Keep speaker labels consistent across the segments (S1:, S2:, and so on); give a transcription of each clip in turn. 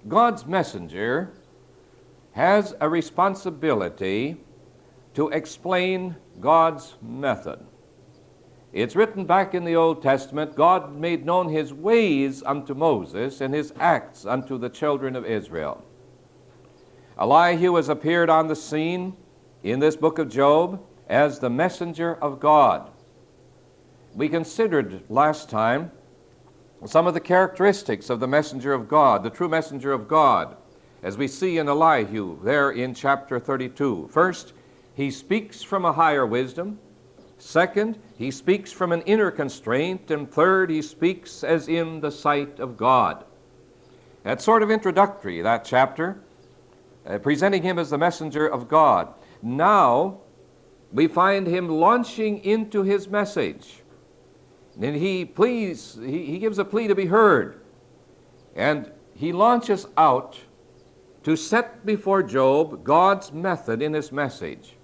S1: God's messenger has a responsibility to explain God's method. It's written back in the Old Testament, God made known his ways unto Moses and his acts unto the children of Israel. Elihu has appeared on the scene in this book of Job as the messenger of God. We considered last time some of the characteristics of the messenger of God, the true messenger of God, as we see in Elihu there in chapter 32. First, he speaks from a higher wisdom. Second, he speaks from an inner constraint. And third, he speaks as in the sight of God. That's sort of introductory, that chapter, presenting him as the messenger of God. Now, we find him launching into his message. And he gives a plea to be heard. And he launches out to set before Job God's method in his message.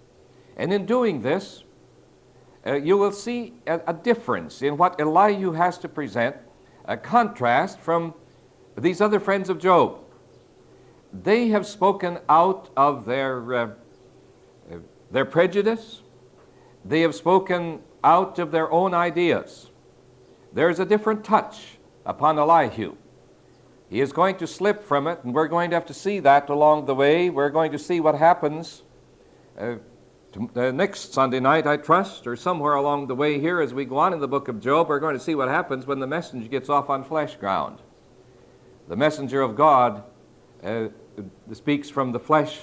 S1: And in doing this, you will see a difference in what Elihu has to present, a contrast from these other friends of Job. They have spoken out of their prejudice. They have spoken out of their own ideas. There's a different touch upon Elihu. He is going to slip from it, and we're going to have to see that along the way. We're going to see what happens next Sunday night, I trust, or somewhere along the way here as we go on in the book of Job. We're going to see what happens when the messenger gets off on flesh ground. The messenger of God speaks from the flesh,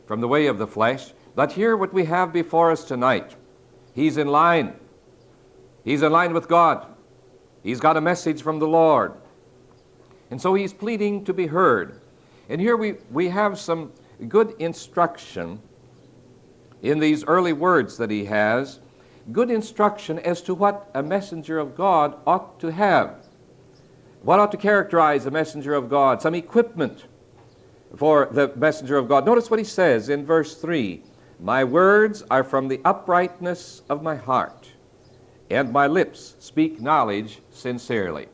S1: from the way of the flesh. But here what we have before us tonight, he's in line. He's in line with God. He's got a message from the Lord. And so he's pleading to be heard. And here we have some good instruction in these early words that he has, good instruction as to what a messenger of God ought to have. What ought to characterize a messenger of God? Some equipment for the messenger of God. Notice what he says in verse 3. My words are from the uprightness of my heart, and my lips speak knowledge sincerely.